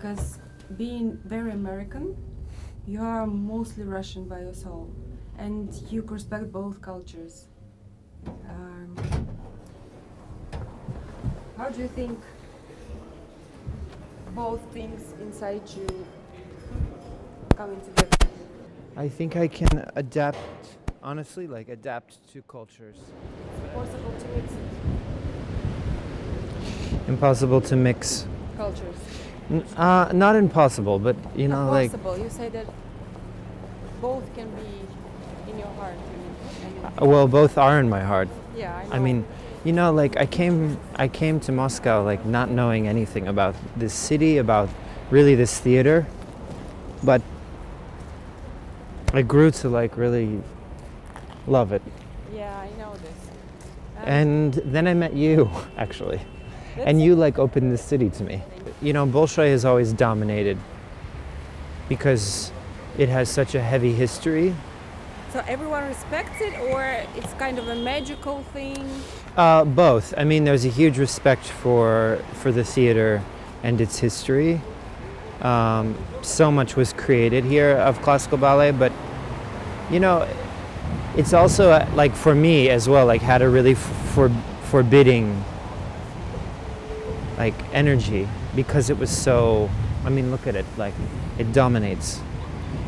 because being very American, you are mostly Russian by your soul, and you respect both cultures. How do you think both things inside you coming together? I think I can adapt, honestly, like adapt to cultures. Possible to mix Impossible to mix. cultures. Not impossible, but you know, like Possible. You say that both can be in your heart. well, both are in my heart. Yeah, I know. I mean, you know, like I came to Moscow like not knowing anything about this city, about really this theater, but I grew to like really love it. Yeah, I know this. And then I met you, actually. And you like opened the city to me. You know, Bolshoi has always dominated because it has such a heavy history. So everyone respects it, or it's kind of a magical thing? Both. I mean, there's a huge respect for the theater and its history. So much was created here of classical ballet, but you know, it's also like for me as well, like had a really forbidding like energy because it was so. I mean, look at it, like it dominates.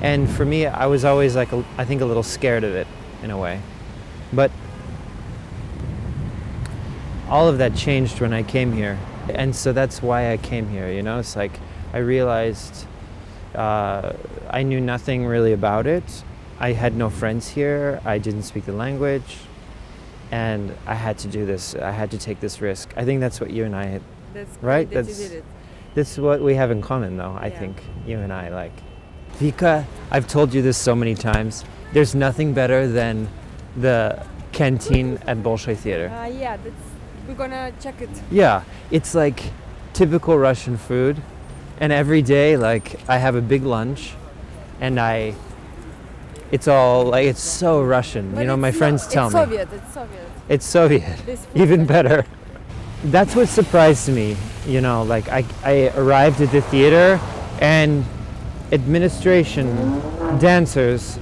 And for me, I was always like, I think a little scared of it in a way. But all of that changed when I came here. And so that's why I came here, you know? It's like I realized I knew nothing really about it. I had no friends here. I didn't speak the language. And I had to do this. I had to take this risk. I think that's what you and I had, That's right? great that you did it. That's what we have in common, though, I Yeah. think, you and I, like. Vika, I've told you this so many times, there's nothing better than the canteen at Bolshoi Theater. Yeah, we're gonna check it. Yeah, it's like typical Russian food, and every day, like, I have a big lunch, and it's all, like, it's so Russian, But you know, my it's friends tell it's me. Soviet, it's Soviet. It's Soviet, This food even is- better. That's what surprised me, you know, like I arrived at the theater and administration, dancers,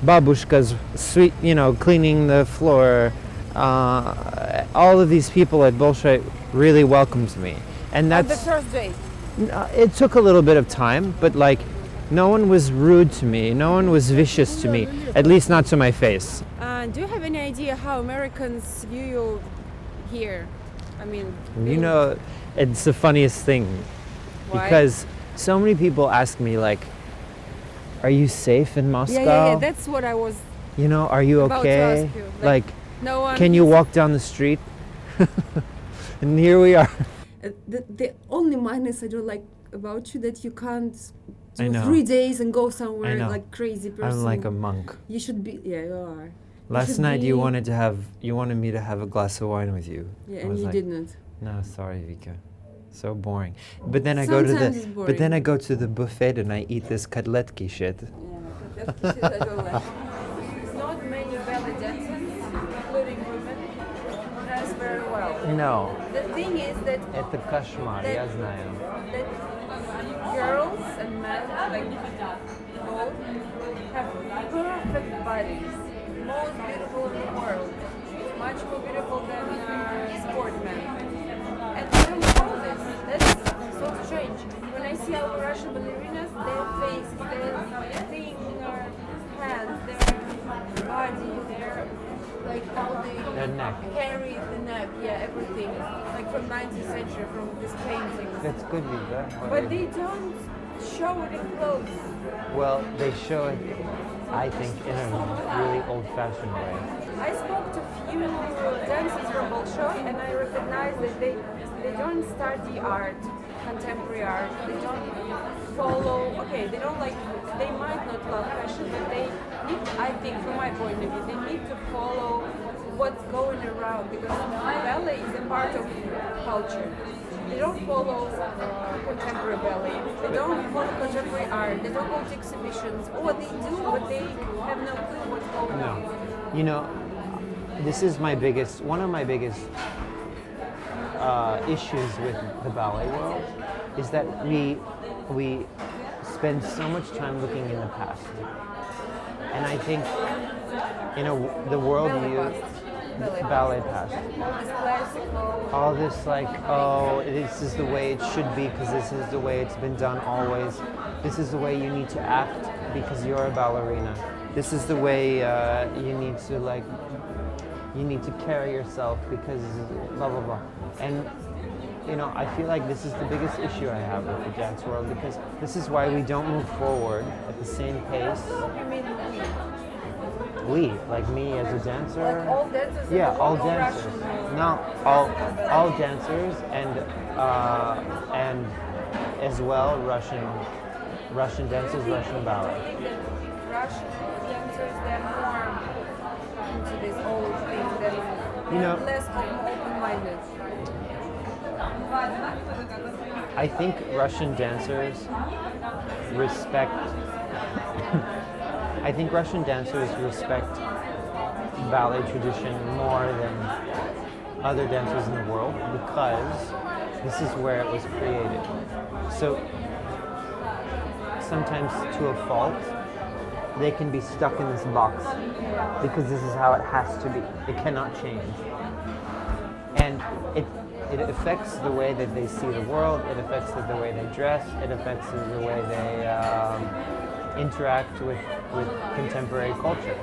babushkas, sweet, you know, cleaning the floor, all of these people at Bolshoi really welcomed me. And On the that's, first day. it took a little bit of time, but like no one was rude to me, no one was vicious to me, at least not to my face. Do you have any idea how Americans view you here? I mean, You know, it's the funniest thing why? because so many people ask me like, are you safe in Moscow? Yeah, that's what I was You know, are you about to okay? ask you. Like, no one. can you walk down the street? And here we are. The only minus I don't like about you that you can't I do know. 3 days and go somewhere know. like crazy person. I'm like a monk. You should be. Yeah, you are. Last should night you be- wanted me to have a glass of wine with you. Yeah, I and was you like, didn't. No, sorry, Vika. So boring. But then Sometimes it's boring. but then I go to the buffet and I eat this kotletki shit. Yeah, that's shit I don't like. There's not many belly dancers, including women, dress very well. No. The thing is that Это кошмар, я знаю. girls and men, like both, have perfect bodies. Most beautiful in the world. Much more beautiful than sportmen. And I don't know this. That's so strange. When I see our Russian ballerinas, their face, their thing, their hands, their body, their like how they Their neck. carry the neck, yeah, everything. Like from 19th century, from this painting. That's good, Vika. But they don't show it in clothes. Well, they show it, I think, in a really old-fashioned way. I spoke to few dancers from Bolshoi and I recognize that they don't study art, contemporary art. They don't follow, okay, they don't like, they might not love fashion, but they need, I think from my point of view, they need to follow what's going around because ballet is a part of culture. They don't follow contemporary ballet. They don't follow contemporary art. They don't go to exhibitions. Or they do, but they have no clue what's going on. You know, this is one of my biggest issues with the ballet world is that we spend so much time looking in the past. And I think, the world ballet past. All this classical. All this like, oh, this is the way it should be because this is the way it's been done always. This is the way you need to act because you're a ballerina. This is the way you need to carry yourself because blah blah blah. And I feel like this is the biggest issue I have with the dance world because this is why we don't move forward at the same pace. You mean We, like me as a dancer. like all dancers? Yeah, all Russian? dancers. No, all dancers and as well Russian dancers, Russian ballet. I think that Russian dancers, they're more into this old thing than less open-minded. I think Russian dancers respect ballet tradition more than other dancers in the world because this is where it was created. So sometimes to a fault, they can be stuck in this box because this is how it has to be. It cannot change. And it affects the way that they see the world, it affects the way they dress, it affects the way they interact with contemporary culture.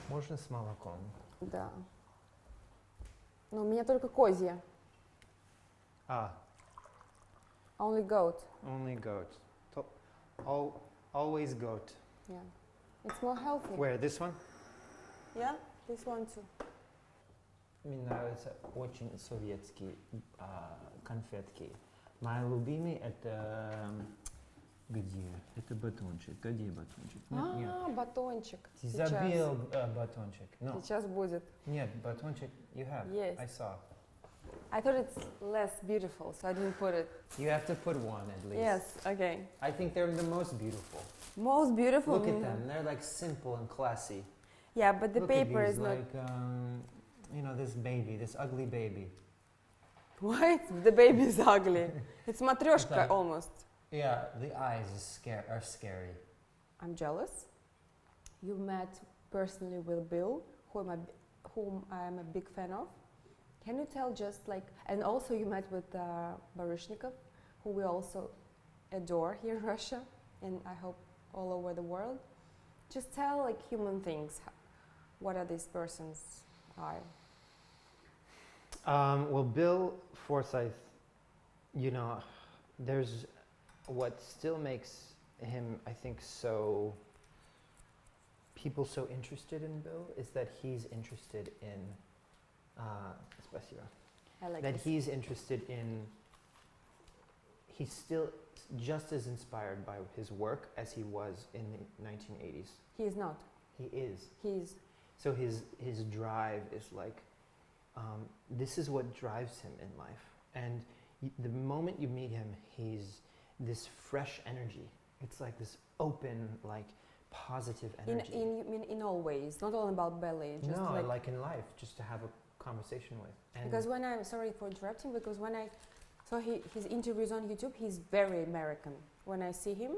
Можно с молоком? Да. Но у меня только козья. Only goat. Only goat. Always goat. Yeah. It's more healthy. Where, this one? Yeah, this one too. Мне нравятся очень советские конфетки. Мои любимые это где? Это батончик. Где батончик? Нет. Батончик. Ты забил батончик. No. Сейчас будет. Нет, батончик you have. Yes. I saw. I thought it's less beautiful, so I didn't put it. You have to put one at least. Yes, okay. I think they're the most beautiful. Most beautiful. Look at them. They're like simple and classy. Yeah, but the Look paper at these, is not. like, this baby, this ugly baby. What? The baby is ugly. It's matryoshka like- almost. Yeah, the eyes are scary. I'm jealous. You met personally with Bill, whom I'm a big fan of. Can you tell just like, and also you met with Baryshnikov, who we also adore here in Russia, and I hope all over the world. Just tell like human things. What are these persons are? Well, Bill Forsyth, there's what still makes him, I think, people so interested in Bill is that he's interested in, спасибо. I like That this. he's interested in, he's still just as inspired by his work as he was in the 1980s. He is not. He is. He is. So his drive is like, this is what drives him in life. And the moment you meet him, he's this fresh energy. It's like this open, like positive energy. In all ways, not all about ballet. Just No, like in life, just to have a conversation with. And because when I'm sorry for interrupting, because when I saw his interviews on YouTube, he's very American. When I see him,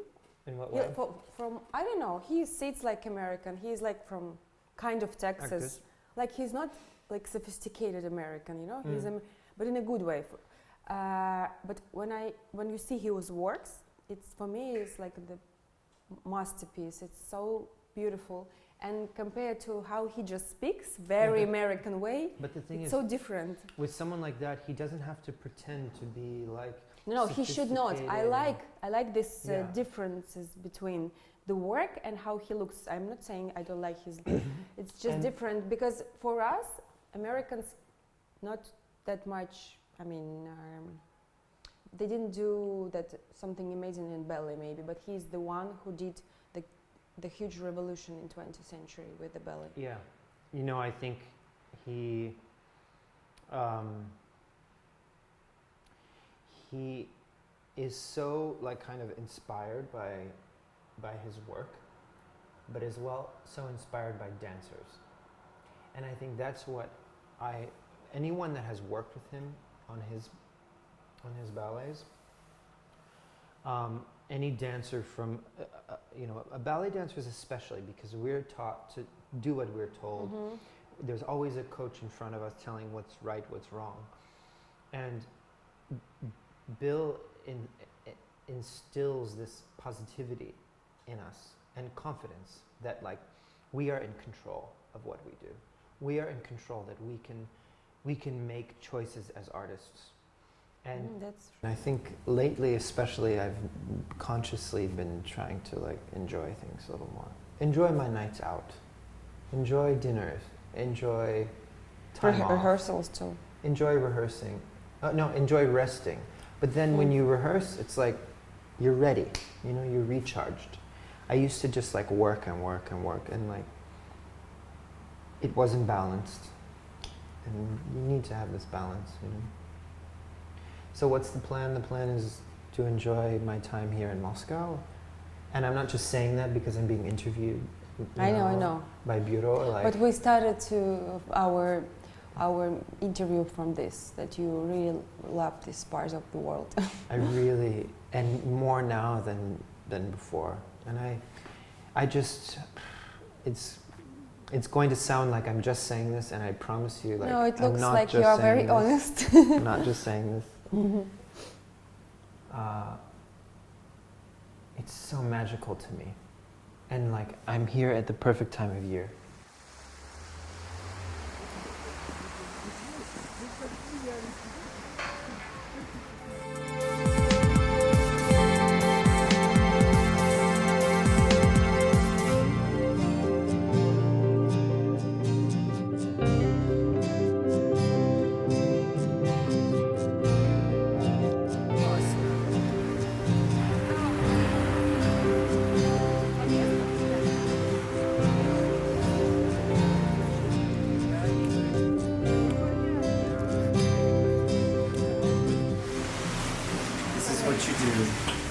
in what way? from I don't know, he sits like American. He's like from kind of Texas. Actors. Like he's not like sophisticated American, He's but in a good way. But when you see his works, it's for me it's like the masterpiece. It's so beautiful, and compared to how he just speaks, very American way. But the thing it's is, so different. with someone like that, he doesn't have to pretend to be like. No, he should not. I like this Yeah. differences between the work and how he looks. I'm not saying I don't like his. It's just And different because for us Americans, not that much. I mean, they didn't do that something amazing in ballet maybe, but he's the one who did the huge revolution in 20th century with the ballet. Yeah, I think he is so like kind of inspired by his work, but as well so inspired by dancers, and I think that's what anyone that has worked with him on his ballets, any dancer from, a ballet dancers especially, because we're taught to do what we're told. Mm-hmm. There's always a coach in front of us telling what's right, what's wrong. And Bill instills this positivity in us and confidence that like we are in control of what we do. We are in control, that we can make choices as artists. And That's I think lately especially I've consciously been trying to like enjoy things a little more. Enjoy my nights out. Enjoy dinners. Enjoy time off. rehearsals too. Enjoy rehearsing. Enjoy resting. But then when you rehearse, it's like you're ready. You're recharged. I used to just like work and work and work, and like it wasn't balanced. And you need to have this balance, So what's the plan? The plan is to enjoy my time here in Moscow. And I'm not just saying that because I'm being interviewed. I know. By Bureau. But we started to our interview from this, that you really love this part of the world. I really, and more now than before. And I just, it's going to sound like I'm just saying this, and I promise you, like, no, it looks I'm not like just you are very this. honest. I'm not just saying this. It's so magical to me. And like, I'm here at the perfect time of year. This is what you do